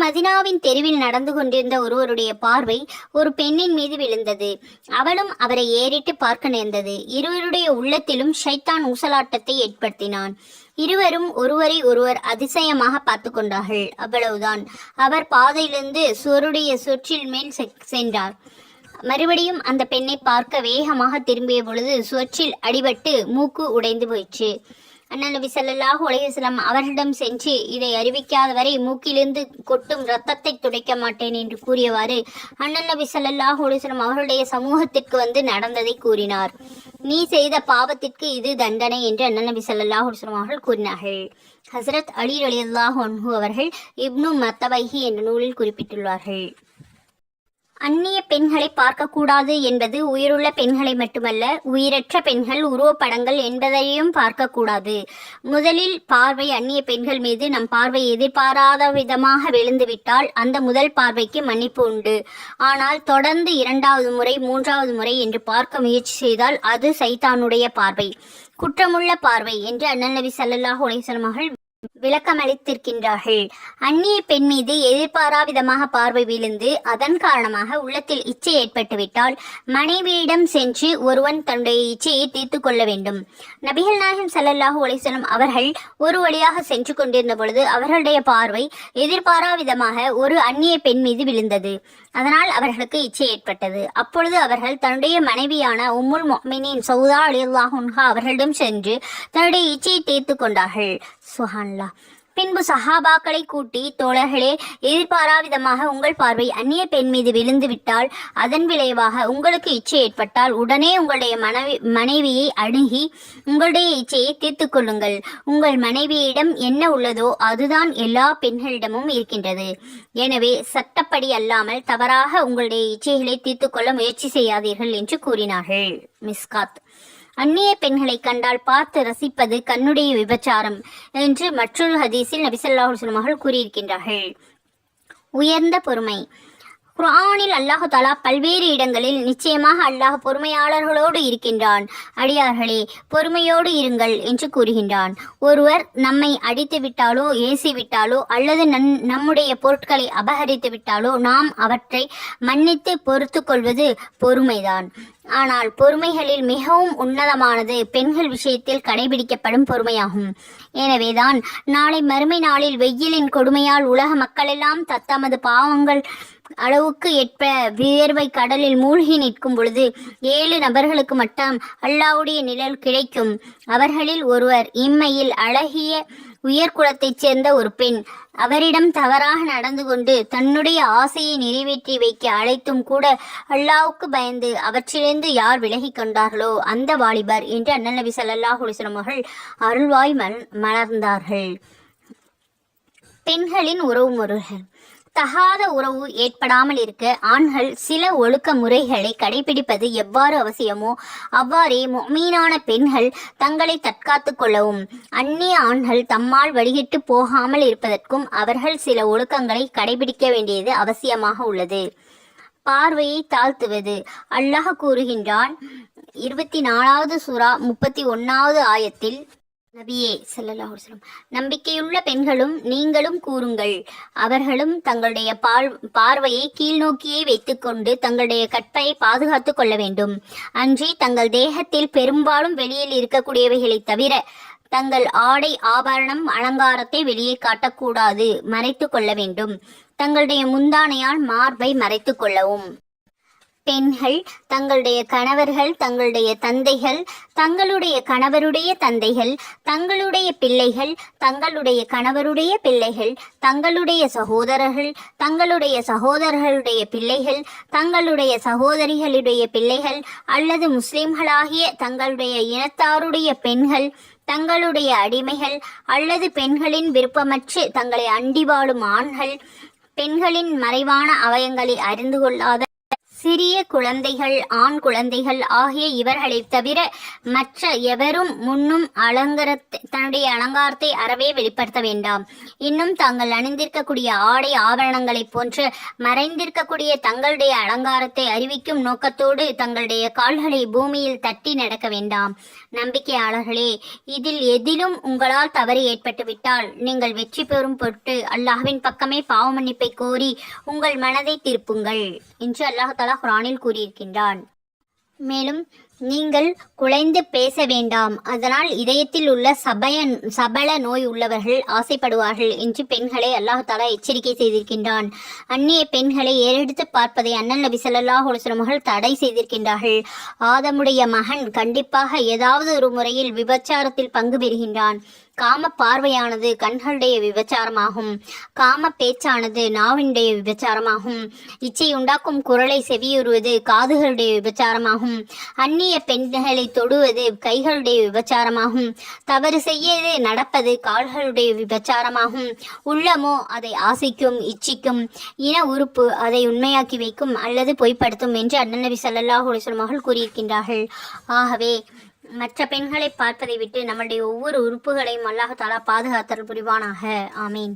மதீனாவின் தெருவில் நடந்து கொண்டிருந்த ஒருவருடைய பார்வை ஒரு பெண்ணின் மீது விழுந்தது. அவளும் அவரை ஏறிட்டு பார்க்க நேர்ந்தது. இருவருடைய உள்ளத்திலும் ஷைத்தான் ஊசலாட்டத்தை ஏற்படுத்தினான். இருவரும் ஒருவரை ஒருவர் அதிசயமாக பார்த்து கொண்டார்கள். அவ்வளவுதான். அவர் பாதையிலிருந்து சுவருடைய சுற்றில் மேல் சென்றார். மறுபடியும் அந்த பெண்ணை பார்க்க வேகமாக திரும்பிய பொழுது சுவற்றில் அடிபட்டு மூக்கு உடைந்து போயிற்று. அண்ணன் நபி ஸல்லல்லாஹு அலைஹி வஸல்லம் அவர்களிடம் சென்று இதை அறிவிக்காதவரை மூக்கிலிருந்து கொட்டும் இரத்தத்தை துடைக்க மாட்டேன் என்று கூறியவாறு அண்ணன் நபி ஸல்லல்லாஹு அலைஹி வஸல்லம் அவர்களுடைய சமூகத்திற்கு வந்து நடந்ததை கூறினார். நீ செய்த பாவத்திற்கு இது தண்டனை என்று அண்ணன் நபி ஸல்லல்லாஹு அலைஹி வஸல்லம் அவர்கள் கூறினார்கள். ஹஸ்ரத் அலி ரலியல்லாஹு அன்ஹு அவர்கள் இப்னு மத்தவைஹி என்ற நூலில் குறிப்பிட்டுள்ளார்கள். அந்நிய பெண்களை பார்க்கக்கூடாது என்பது உயிருள்ள பெண்களை மட்டுமல்ல, உயிரற்ற பெண்கள், உருவப்படங்கள் என்பதையும் பார்க்கக்கூடாது. முதலில் பார்வை அந்நிய பெண்கள் மீது நம் பார்வை எதிர்பாராத விதமாக விழுந்துவிட்டால் அந்த முதல் பார்வைக்கு மன்னிப்பு உண்டு. ஆனால் தொடர்ந்து 2வது முறை 3வது முறை என்று பார்க்க முயற்சி செய்தால் அது சைத்தானுடைய பார்வை, குற்றமுள்ள பார்வை என்று அண்ணல் நபி ஸல்லல்லாஹு அலைஹி வஸல்லம் அவர்கள் விளக்கமளித்திருக்கின்றார்கள். அந்நிய பெண் மீது எதிர்பாராவிதமாக பார்வை விழுந்து அதன் காரணமாக உள்ளத்தில் இச்சை ஏற்பட்டுவிட்டால் மனைவியிடம் சென்று ஒருவன் தன்னுடைய இச்சையை தீர்த்து கொள்ள வேண்டும். நபிகள் நாயகம் ஸல்லல்லாஹு அலைஹி வஸல்லம் அவர்கள் ஒரு வழியாக சென்று கொண்டிருந்த பொழுது அவர்களுடைய பார்வை எதிர்பாராவிதமாக ஒரு அந்நிய பெண் மீது விழுந்தது. அதனால் அவர்களுக்கு இச்சை ஏற்பட்டது. அப்பொழுது அவர்கள் தன்னுடைய மனைவியான உம்முல் முஃமினீன் சௌதா ரலியல்லாஹு அன்ஹா அவர்களிடம் சென்று தன்னுடைய இச்சையை தீர்த்து கொண்டார்கள். சுப்ஹானல்லாஹ். பின்பு சஹாபாக்களை கூட்டி, தோழர்களே, எதிர்பாராவிதமாக உங்கள் பார்வை அந்நிய பெண் மீது விழுந்து விட்டால், அதன் விளைவாக உங்களுக்கு இச்சை ஏற்பட்டால் உடனே உங்களுடைய மனைவியை அணுகி உங்களுடைய இச்சையை தீர்த்து கொள்ளுங்கள். உங்கள் மனைவியிடம் என்ன உள்ளதோ அதுதான் எல்லா பெண்களிடமும் இருக்கின்றது. எனவே சட்டப்படி அல்லாமல் தவறாக உங்களுடைய இச்சைகளை தீர்த்து கொள்ள முயற்சி செய்யாதீர்கள் என்று கூறினார்கள். மிஸ்காத். அந்நிய பெண்களை கண்டால் பார்த்து ரசிப்பது கண்ணுடைய விபச்சாரம் என்று மற்றொரு ஹதீஸில் நபி ஸல்லல்லாஹு அலைஹி வஸல்லம் அவர்கள் கூறியிருக்கின்றார்கள். உயர்ந்த பொறுமை. குர்ஆனில் அல்லாஹ் தஆலா பல்வேறு இடங்களில் நிச்சயமாக அல்லாஹ் பொறுமையாளர்களோடு இருக்கின்றான், அடியார்களே பொறுமையோடு இருங்கள் என்று கூறுகின்றான். ஒருவர் நம்மை அடித்து விட்டாலோ ஏசி விட்டாலோ அல்லது நம்முடைய பொருட்களை அபகரித்து விட்டாலோ நாம் அவற்றை மன்னித்து பொறுத்து கொள்வது பொறுமைதான். ஆனால் பொறுமைகளில் மிகவும் உன்னதமானது பெண்கள் விஷயத்தில் கடைபிடிக்கப்படும் பொறுமையாகும். எனவேதான் நாளை மறுமை நாளில் வெயிலின் கொடுமையால் உலக மக்களெல்லாம் தத்தமது பாவங்கள் அளவுக்கு ஏற்ப வியர்வை கடலில் மூழ்கி நிற்கும் பொழுது 7 நபர்களுக்கு மட்டும் அல்லாஹ்வுடைய நிழல் கிடைக்கும். அவர்களில் ஒருவர் இம்மையில் அழகிய உயர்குலத்தைச் சேர்ந்த ஒரு பெண். அவரிடம் தவறாக நடந்து கொண்டு தன்னுடைய ஆசையை நிறைவேற்றி வைக்க அழைத்தும் கூட அல்லாஹ்வுக்கு பயந்து அவற்றிலிருந்து யார் விலகி கொண்டார்களோ அந்த வாலிபர் என்று அண்ணல் நபி ஸல்லல்லாஹு அலைஹி வஸல்லம் அவர்கள் அருள்வாய் மலர்ந்தார்கள். பெண்களின் உறவு முறைகள். தகாத உறவு ஏற்படாமல் இருக்க ஆண்கள் சில ஒழுக்க முறைகளை கடைபிடிப்பது எவ்வாறு அவசியமோ அவ்வாறே முஃமினான பெண்கள் தங்களை தற்காத்து கொள்ளவும் அந்நிய ஆண்கள் தம்மால் வழிகிட்டு போகாமல் இருப்பதற்கும் அவர்கள் சில ஒழுக்கங்களை கடைபிடிக்க வேண்டியது அவசியமாக உள்ளது. பார்வையை தாழ்த்துவது. அல்லாஹ் கூறுகின்றான் 24வது சூரா 31வது ஆயத்தில், நபியே ஸல்லல்லாஹு அலைஹி வஸல்லம், நம்பிக்கையுள்ள பெண்களும் நீங்களும் கூறுங்கள், அவர்களும் தங்களுடைய பார்வையை கீழ்நோக்கியே வைத்துக்கொண்டு தங்களுடைய கற்பையை பாதுகாத்து கொள்ள வேண்டும். அன்றி தங்கள் தேகத்தில் பெரும்பாலும் வெளியில் இருக்கக்கூடியவைகளை தவிர தங்கள் ஆடை ஆபரணம் அலங்காரத்தை வெளியே காட்டக்கூடாது, மறைத்து கொள்ள வேண்டும். தங்களுடைய முந்தானையால் மார்பை மறைத்து கொள்ளவும். பெண்கள் தங்களுடைய கணவர்கள், தங்களுடைய தந்தைகள், தங்களுடைய கணவருடைய தந்தைகள், தங்களுடைய பிள்ளைகள், தங்களுடைய கணவருடைய பிள்ளைகள், தங்களுடைய சகோதரர்கள், தங்களுடைய சகோதரர்களுடைய பிள்ளைகள், தங்களுடைய சகோதரிகளுடைய பிள்ளைகள் அல்லது முஸ்லிம்களாகிய தங்களுடைய இனத்தாருடைய பெண்கள், தங்களுடைய அடிமைகள் அல்லது பெண்களின் விருப்பமற்று தங்களை அண்டி வாழும் ஆண்கள், பெண்களின் மறைவான அவயங்களை அறிந்து கொள்ளாத சிறிய குழந்தைகள், ஆண் குழந்தைகள் ஆகிய இவர்களை தவிர மற்ற எவரும் முன்னும் தன்னுடைய அலங்காரத்தை அறவே வெளிப்படுத்த வேண்டாம். இன்னும் தாங்கள் அணிந்திருக்கக்கூடிய ஆடை ஆபரணங்களைப் போன்று மறைந்திருக்கக்கூடிய தங்களுடைய அலங்காரத்தை அறிவிக்கும் நோக்கத்தோடு தங்களுடைய கால்களை பூமியில் தட்டி நடக்க வேண்டாம். நம்பிக்கையாளர்களே, இதில் எதிலும் உங்களால் தவறு ஏற்பட்டுவிட்டால் நீங்கள் வெற்றி பெறும் பொருட்டு அல்லாஹ்வின் பக்கமே பாவ மன்னிப்பை கோரி உங்கள் மனதை திருப்புங்கள் என்று அல்லாஹ் தஆலா குர்ஆனில் கூறியிருக்கின்றான். மேலும் நீங்கள் குலைந்து பேச வேண்டாம், அதனால் இதயத்தில் உள்ள சபல நோய் உள்ளவர்கள் ஆசைப்படுவார்கள் என்று பெண்களை அல்லாஹ் தஆலா எச்சரிக்கை செய்திருக்கின்றான். அந்நிய பெண்களை ஏறெடுத்து பார்ப்பதை அண்ணல் நபி ஸல்லல்லாஹு அலைஹி வஸல்லம் அவர்கள் தடை செய்திருக்கின்றார்கள். ஆதமுடைய மகன் கண்டிப்பாக ஏதாவது ஒரு முறையில் விபச்சாரத்தில் பங்கு பெறுகின்றான். காம பார்வையானது கண்களுடைய விபச்சாரமாகும். காம பேச்சானது நாவினுடைய விபச்சாரமாகும். இச்சை உண்டாக்கும் குரலை செவியுறுவது காதுகளுடைய விபச்சாரமாகும். அந்நிய பெண்களை தொடுவது கைகளுடைய விபச்சாரமாகும். தவறு செய்யது நடப்பது கால்களுடைய விபச்சாரமாகும். உள்ளமோ அதை ஆசைக்கும் இச்சிக்கும். இன உறுப்பு அதை உண்மையாக்கி வைக்கும் அல்லது பொய்ப்படுத்தும் என்று அண்ணல் நபி ஸல்லல்லாஹு அலைஹி வஸல்லம் அவர்கள் கூறியிருக்கின்றார்கள். ஆகவே மற்ற பெண்களை பார்ப்பதை விட்டு நம்முடைய ஒவ்வொரு உறுப்புகளையும் அல்லாஹ் தஆலா பாதுகாத்தல் புரிவானாக. ஆமீன்.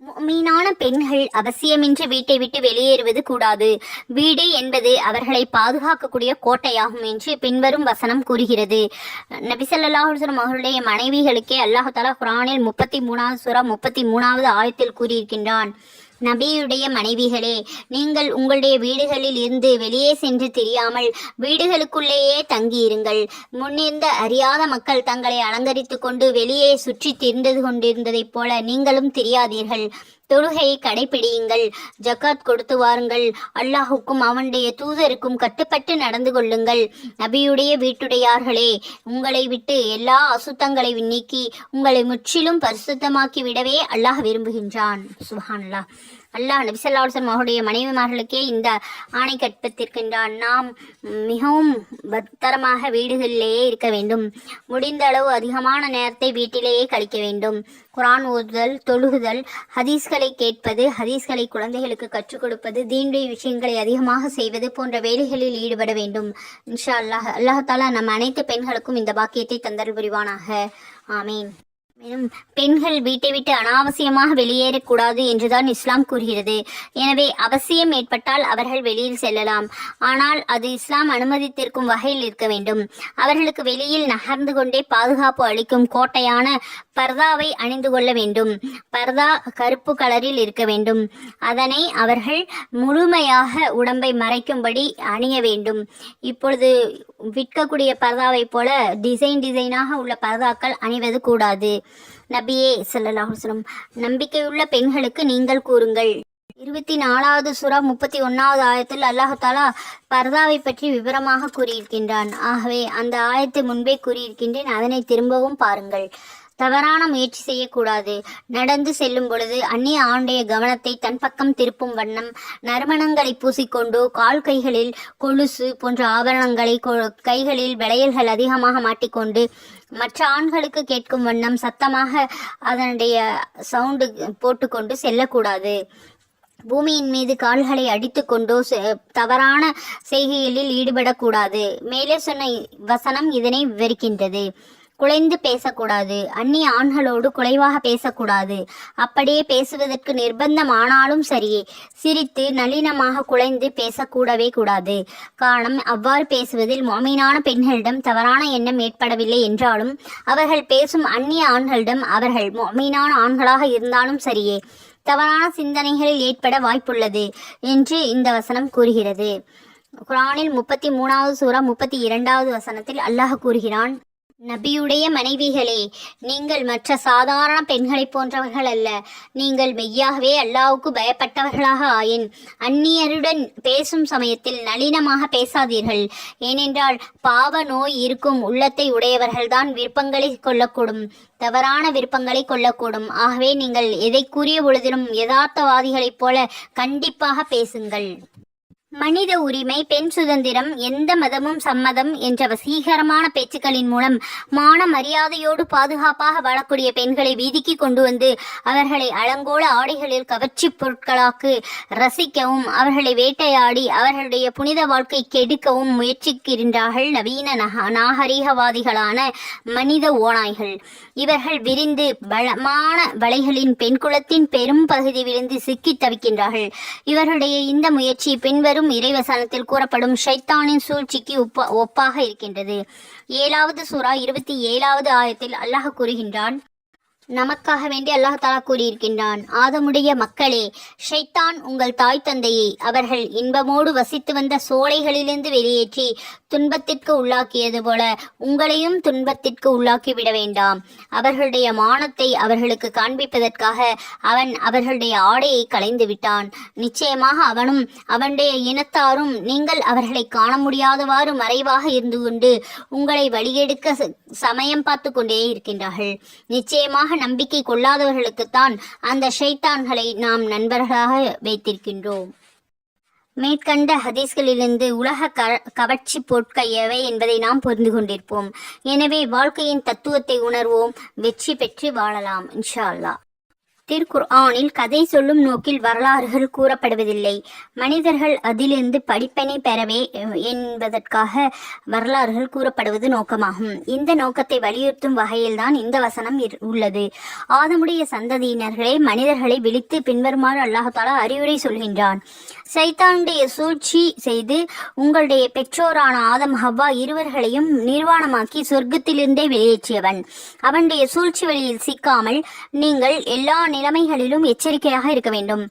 முஃமினான பெண்கள் அவசியமின்றி வீட்டை விட்டு வெளியேறுவது கூடாது. வீடு என்பது அவர்களை பாதுகாக்கக்கூடிய கோட்டையாகும் என்று பின்வரும் வசனம் கூறுகிறது. நபி ஸல்லல்லாஹு அலைஹி வஸல்லம் அவர்களுடைய மனைவிகளுக்கே அல்லாஹ் தஆலா குர்ஆனில் 33வது சூரா 33வது ஆயத்தில் கூறியிருக்கின்றான். நபியுடைய மனைவிகளே, நீங்கள் உங்களுடைய வீடுகளில் இருந்து வெளியே சென்று தெரியாமல் வீடுகளுக்குள்ளேயே தங்கியிருங்கள். முன்னிருந்த அறியாத மக்கள் தங்களை அலங்கரித்து கொண்டு வெளியே சுற்றி திரிந்து கொண்டிருந்ததைப் போல நீங்களும் தெரியாதீர்கள். தொழுகையை கடைபிடியுங்கள், ஜக்காத் கொடுத்து வாருங்கள், அல்லாஹுக்கும் அவனுடைய தூதருக்கும் கட்டுப்பட்டு நடந்து கொள்ளுங்கள். நபியுடைய வீட்டுடையார்களே, உங்களை விட்டு எல்லா அசுத்தங்களை நீக்கி உங்களை முற்றிலும் பரிசுத்தமாக்கி விடவே அல்லாஹ் விரும்புகின்றான். சுப்ஹானல்லாஹ். அல்லாஹ் நபி ஸல்லல்லாஹு அலைஹி வஸல்லம் அவருடைய மனைவிமார்களுக்கே இந்த ஆணை கற்பித்திருக்கின்றான். நாம் மிகவும் பத்திரமாக வீடுகளிலேயே இருக்க வேண்டும். முடிந்த அளவு அதிகமான நேரத்தை வீட்டிலேயே கழிக்க வேண்டும். குர்ஆன் ஓதுதல், தொழுகுதல், ஹதீஸ்களை கேட்பது, ஹதீஸ்களை குழந்தைகளுக்கு கற்றுக் கொடுப்பது, தீனுடைய விஷயங்களை அதிகமாக செய்வது போன்ற வேலைகளில் ஈடுபட வேண்டும். இன்ஷா அல்லாஹ். அல்லாஹ் தஆலா நம் அனைத்து பெண்களுக்கும் இந்த பாக்கியத்தை தந்தல் புரிவானாக. ஆமீன். மேலும் பெண்கள் வீட்டை விட்டு அனாவசியமாக வெளியேறக்கூடாது என்றுதான் இஸ்லாம் கூறுகிறது. எனவே அவசியம் ஏற்பட்டால் அவர்கள் வெளியில் செல்லலாம். ஆனால் அது இஸ்லாம் அனுமதித்திருக்கும் வகையில் இருக்க வேண்டும். அவர்களுக்கு வெளியில் நகர்ந்து கொண்டே பாதுகாப்பு அளிக்கும் கோட்டையான பர்தாவை அணிந்து கொள்ள வேண்டும். பர்தா கருப்பு கலரில் இருக்க வேண்டும். அதனை அவர்கள் முழுமையாக உடம்பை மறைக்கும்படி அணிய வேண்டும். இப்பொழுது விற்கக்கூடிய பர்தாவை போல டிசைனாக உள்ள பர்தாக்கள் அணிவது கூடாது. நபியே ஸல்லல்லாஹு அலைஹி வஸல்லம், நம்பிக்கையுள்ள பெண்களுக்கு நீங்கள் கூறுங்கள், 24வது சூரா 31வது ஆயத்தில் அல்லாஹ் தாலா பர்தாவை பற்றி விவரமாக கூறியிருக்கின்றான். ஆகவே அந்த ஆயத்தை முன்பே கூறியிருக்கின்றேன், அதனை திரும்பவும் பாருங்கள். தவறான முயற்சி செய்யக்கூடாது. நடந்து செல்லும் பொழுது அந்நிய ஆணுடைய கவனத்தை தன் பக்கம் திருப்பும் வண்ணம் நறுமணங்களை பூசிக்கொண்டு கால் கைகளில் கொலுசு போன்ற ஆபரணங்களை, கைகளில் வளையல்கள் அதிகமாக மாட்டிக்கொண்டு மற்ற ஆண்களுக்கு கேட்கும் வண்ணம் சத்தமாக அதனுடைய சவுண்டு போட்டுக்கொண்டு செல்லக்கூடாது. பூமியின் மீது கால்களை அடித்து கொண்டோ தவறான செய்கைகளில் ஈடுபடக்கூடாது. மேலே சொன்ன வசனம் இதனை விவரிக்கின்றது. குலைந்து பேசக்கூடாது. அந்நிய ஆண்களோடு குலைவாக பேசக்கூடாது. அப்படியே பேசுவதற்கு நிர்பந்தம் ஆனாலும் சரியே, சிரித்து நளினமாக குலைந்து பேசக்கூடவே கூடாது. காரணம், அவ்வாறு பேசுவதில் மோமீனான பெண்களிடம் தவறான எண்ணம் ஏற்படவில்லை என்றாலும் அவர்கள் பேசும் அந்நிய ஆண்களிடம் அவர்கள் மோமீனான ஆண்களாக இருந்தாலும் சரியே தவறான சிந்தனைகளில் ஏற்பட வாய்ப்புள்ளது என்று இந்த வசனம் கூறுகிறது. குர்ஆனில் 33வது சூரா 32வது வசனத்தில் அல்லாஹ் கூறுகிறான், நபியுடைய மனைவிகளே, நீங்கள் மற்ற சாதாரண பெண்களைப் போன்றவர்கள் அல்ல. நீங்கள் மெய்யாகவே அல்லாஹ்வுக்கு பயப்பட்டவர்களாக ஆயின் அந்நியருடன் பேசும் சமயத்தில் நளினமாக பேசாதீர்கள். ஏனென்றால் பாவ நோய் இருக்கும் உள்ளத்தை உடையவர்கள்தான் விருப்பங்களை கொள்ளக்கூடும், தவறான விருப்பங்களை கொள்ளக்கூடும். ஆகவே நீங்கள் எதை கூறிய பொழுதிலும் யதார்த்தவாதிகளைப் போல கண்டிப்பாக பேசுங்கள். மனித உரிமை, பெண் சுதந்திரம், எந்த மதமும் சம்மதம் என்ற வசீகரமான பேச்சுக்களின் மூலம் மான மரியாதையோடு பாதுகாப்பாக வாழக்கூடிய பெண்களை வீதிக்கு கொண்டு வந்து அவர்களை அலங்கோல ஆடைகளில் கவர்ச்சி பொருட்களாக்கு ரசிக்கவும் அவர்களை வேட்டையாடி அவர்களுடைய புனித வாழ்க்கை கெடுக்கவும் முயற்சிக்கின்றார்கள் நவீன நாகரிகவாதிகளான மனித ஓநாய்கள். இவர்கள் விரிந்து பலமான வலைகளின் பெண்குலத்தின் பெரும் பகுதி விழுந்து சிக்கி தவிக்கின்றார்கள். இவர்களுடைய இந்த முயற்சி பின்வரும் இறைவசனத்தில் கூறப்படும் ஷைத்தானின் சூழ்ச்சிக்கு ஒப்பாக இருக்கின்றது. 7வது சூரா 27வது ஆயத்தில் அல்லாஹ் கூறுகின்றான், நமக்காக வேண்டி அல்லாஹ் தாலா கூறியிருக்கின்றான், ஆதமுடைய மக்களே, ஷைத்தான் உங்கள் தாய் தந்தையை அவர்கள் இன்பமோடு வசித்து வந்த சோலைகளிலிருந்து வெளியேற்றி துன்பத்திற்கு உள்ளாக்கியது போல உங்களையும் துன்பத்திற்கு உள்ளாக்கி விட வேண்டாம். அவர்களுடைய மானத்தை அவர்களுக்கு காண்பிப்பதற்காக அவன் அவர்களுடைய ஆடையை களைந்து விட்டான். நிச்சயமாக அவனும் அவனுடைய இனத்தாரும் நீங்கள் அவர்களை காண முடியாதவாறு மறைவாக இருந்து கொண்டு உங்களை வழியெடுக்க சமயம் பார்த்து கொண்டே இருக்கின்றார்கள். நிச்சயமாக நம்பிக்கை கொள்ளாதவர்களுக்குத்தான் அந்த ஷைத்தான்களை நாம் நண்பர்களாக வைத்திருக்கின்றோம். மேற்கண்ட ஹதீஸ்களிலிருந்து உலக கவர்ச்சி பொருட்கள் எவை என்பதை நாம் புரிந்து கொண்டிருப்போம். எனவே வாழ்க்கையின் தத்துவத்தை உணர்வோம், வெற்றி பெற்று வாழலாம் இன்ஷா அல்லாஹ். திருக்குர்ஆனில் கதை சொல்லும் நோக்கில் வரலாறுகள் கூறப்படுவதில்லை. மனிதர்கள் அதிலிருந்து படிப்பினை பெறவே என்பதற்காக வரலாறுகள் கூறப்படுவது நோக்கமாகும். இந்த நோக்கத்தை வலியுறுத்தும் வகையில்தான் இந்த வசனம் உள்ளது. ஆதமுடைய சந்ததியினர்களே, மனிதர்களை விழித்து பின்வருமாறு அல்லாஹ் தஆலா அறிவுரை சொல்கின்றான். சைத்தானுடைய சூழ்ச்சி செய்து உங்களுடைய பெற்றோரான ஆதம் ஹவ்வா இருவர்களையும் நிர்வாணமாக்கி சொர்க்கத்திலிருந்தே வெளியேற்றியவன். அவனுடைய சூழ்ச்சி வழியில் சிக்காமல் நீங்கள் எல்லா நிலைமைகளிலும் எச்சரிக்கையாக இருக்க வேண்டும்.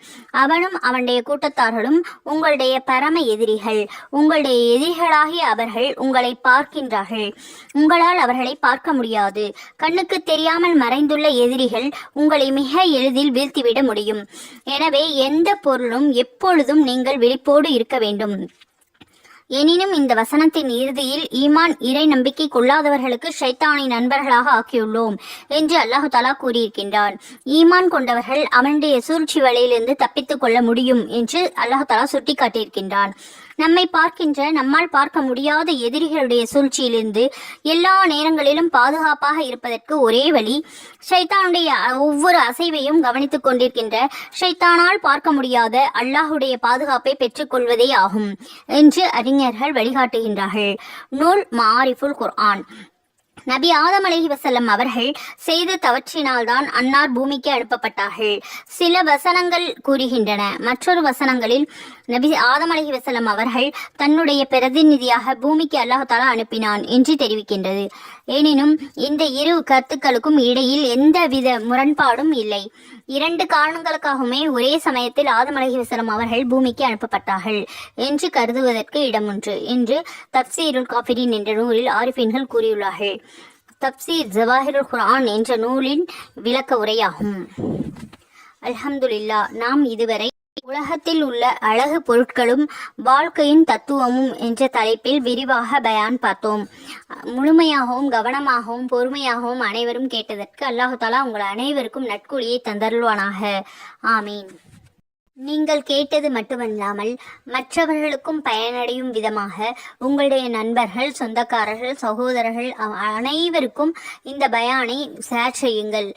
அவனும் அவனுடைய கூட்டத்தார்களும் உங்களுடைய பரம எதிரிகள். உங்களுடைய எதிரிகளாகிய அவர்கள் உங்களை பார்க்கின்றார்கள், உங்களால் அவர்களை பார்க்க முடியாது. கண்ணுக்கு தெரியாமல் மறைந்துள்ள எதிரிகள் உங்களை மிக எளிதில் வீழ்த்திவிட முடியும். எனவே எந்த பொருளும் எப்பொழுதும் நீங்கள் விழிப்போடு இருக்க வேண்டும். எனினும் இந்த வசனத்தின் இறுதியில் ஈமான் இறை நம்பிக்கை கொள்ளாதவர்களுக்கு ஷைத்தானை நண்பர்களாக ஆக்கியுள்ளோம் என்று அல்லாஹ் தஆலா கூறியிருக்கின்றான். ஈமான் கொண்டவர்கள் அவனுடைய சூழ்ச்சி வலையிலிருந்து தப்பித்துக் கொள்ள முடியும் என்று அல்லாஹ் தஆலா சுட்டிக்காட்டியிருக்கின்றான். நம்மை பார்க்கின்ற, நம்மால் பார்க்க முடியாத எதிரிகளுடைய சூழ்ச்சியிலிருந்து எல்லா நேரங்களிலும் பாதுகாப்பாக இருப்பதற்கு ஒரே வழி, ஷைத்தானுடைய ஒவ்வொரு அசைவையும் கவனித்துக் கொண்டிருக்கின்ற, ஷைத்தானால் பார்க்க முடியாத அல்லாஹுடைய பாதுகாப்பை பெற்றுக்கொள்வதே ஆகும் என்று அறிஞர்கள் வழிகாட்டுகின்றார்கள். நூல் மாரிஃபுல் குர்ஆன். நபி ஆதம் அலைஹிவஸல்லம் அவர்கள் செய்து தவற்றினால்தான் அன்னார் பூமிக்கு அனுப்பப்பட்டார்கள். சில வசனங்கள் கூறுகின்றன. மற்றொரு வசனங்களில் நபி ஆதம் அலைஹிவஸல்லம் அவர்கள் தன்னுடைய பிரதிநிதியாக பூமிக்கு அல்லாஹ் தஆலா அனுப்பினான் என்று தெரிவிக்கின்றது. எனினும் இந்த இரு கருத்துக்களுக்கும் இடையில் எந்தவித முரண்பாடும் இல்லை. இரண்டு காரணங்களுக்காகவுமே ஒரே சமயத்தில் ஆதம் அலைஹிவஸல்லம் அவர்கள் பூமிக்கு அனுப்பப்பட்டார்கள் என்று கருதுவதற்கு இடமுண்டு என்று தப்சீருல் காஃபிரின் என்ற நூலில் ஆரிஃபீன்கள் கூறியுள்ளார்கள். தப்சீர் ஜவாஹிருல் குர்ஆன் என்ற நூலின் விளக்க உரையாகும். அல்ஹம்துலில்லாஹ். நாம் இதுவரை உலகத்தில் உள்ள அழகு பொருட்களும் வாழ்க்கையின் தத்துவமும் என்ற தலைப்பில் விரிவாக பயான் பார்த்தோம். முழுமையாகவும் கவனமாகவும் பொறுமையாகவும் அனைவரும் கேட்டதற்கு அல்லாஹு தஆலா உங்கள் அனைவருக்கும் நற்கூலியை தந்தருள்வானாக. ஆமீன். நீங்கள் கேட்டது மட்டுமல்லாமல் மற்றவர்களுக்கும் பயனடையும் விதமாக உங்களுடைய நண்பர்கள், சொந்தக்காரர்கள், சகோதரர்கள் அனைவருக்கும் இந்த பயானை ஷேர் செய்யுங்கள்.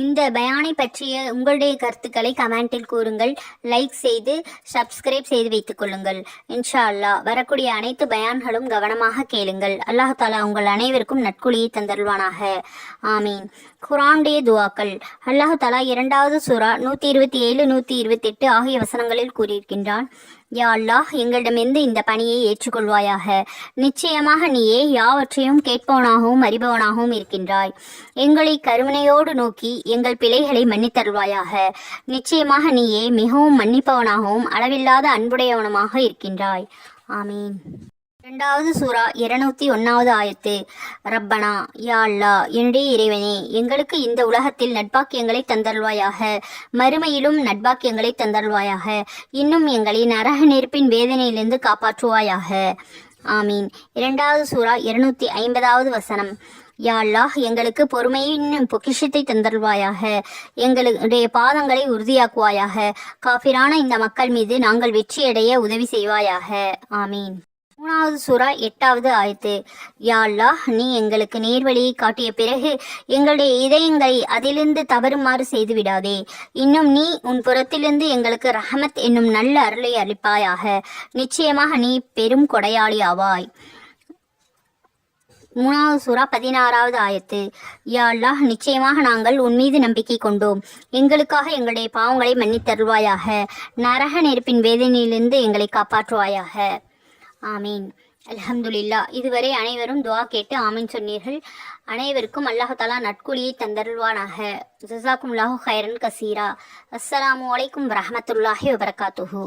இந்த பயானை பற்றிய உங்களுடைய கருத்துக்களை கமெண்டில் கூறுங்கள். லைக் செய்து சப்ஸ்கிரைப் செய்து வைத்துக் கொள்ளுங்கள். இன்ஷா அல்லாஹ் வரக்கூடிய அனைத்து பயான்களும் கவனமாக கேளுங்கள். அல்லாஹ் தஆலா உங்கள் அனைவருக்கும் நற்கூலியை தந்தருள்வானாக. ஆமீன். குர்ஆனுடைய துஆக்கள். அல்லாஹ் தஆலா 2வது சூரா 127, 128 ஆகிய வசனங்களில் கூறியிருக்கின்றான். யா அல்லாஹ், எங்களிடமிருந்து இந்த பணியை ஏற்றுக்கொள்வாயாக. நிச்சயமாக நீயே யாவற்றையும் கேட்பவனாகவும் அறிபவனாகவும் இருக்கின்றாய். எங்களை கருணையோடு நோக்கி எங்கள் பிழைகளை மன்னித்தருள்வாயாக. நிச்சயமாக நீயே மிகவும் மன்னிப்பவனாகவும் அளவில்லாத அன்புடையவனுமாக இருக்கின்றாய். ஆமீன். 2வது சூரா 201வது ஆயத்து. ரப்பனா, யா அல்லாஹ், என்னுடைய இறைவனே, எங்களுக்கு இந்த உலகத்தில் நட்பாக்கியங்களை தந்தருள்வாயாக, மறுமையிலும் நட்பாக்கியங்களை தந்தருள்வாயாக. இன்னும் எங்களை நரக நெருப்பின் வேதனையிலிருந்து காப்பாற்றுவாயாக. ஆமீன். 2வது சூரா 250வது வசனம். யா அல்லாஹ், எங்களுக்கு பொறுமையின் பொக்கிஷத்தை தந்தருள்வாயாக. எங்களுடைய பாதங்களை உறுதியாக்குவாயாக. காபிரான இந்த மக்கள் மீது நாங்கள் வெற்றியடைய உதவி செய்வாயாக. ஆமீன். 3வது சூரா 8வது ஆயத்து. யா அல்லாஹ், நீ எங்களுக்கு நேர்வழியை காட்டிய பிறகு எங்களுடைய இதயங்களை அதிலிருந்து தவறுமாறு செய்து விடாதே. இன்னும் நீ உன் புறத்திலிருந்து எங்களுக்கு ரஹமத் என்னும் நல்ல அருளை அளிப்பாயாக. நிச்சயமாக நீ பெரும் கொடையாளி ஆவாய். 3வது சூரா 16வது ஆயத்து. யா அல்லாஹ், நிச்சயமாக நாங்கள் உன் மீது நம்பிக்கை கொண்டோம். எங்களுக்காக எங்களுடைய பாவங்களை மன்னித்தருள்வாயாக. நரக நெருப்பின் வேதனையிலிருந்து எங்களை காப்பாற்றுவாயாக. ஆமீன். அல்ஹம்துலில்லாஹ். இதுவரை அனைவரும் துஆ கேட்டு ஆமீன் சொன்னீர்கள். அனைவருக்கும் அல்லாஹ் தஆலா நற்கூலியை தந்தருள்வானாக. ஜஸாக்குமுல்லாஹு கைரன் கசீரா. அஸ்ஸலாமு அலைக்கும் வரஹ்மத்துல்லாஹி வபரகாத்துஹு.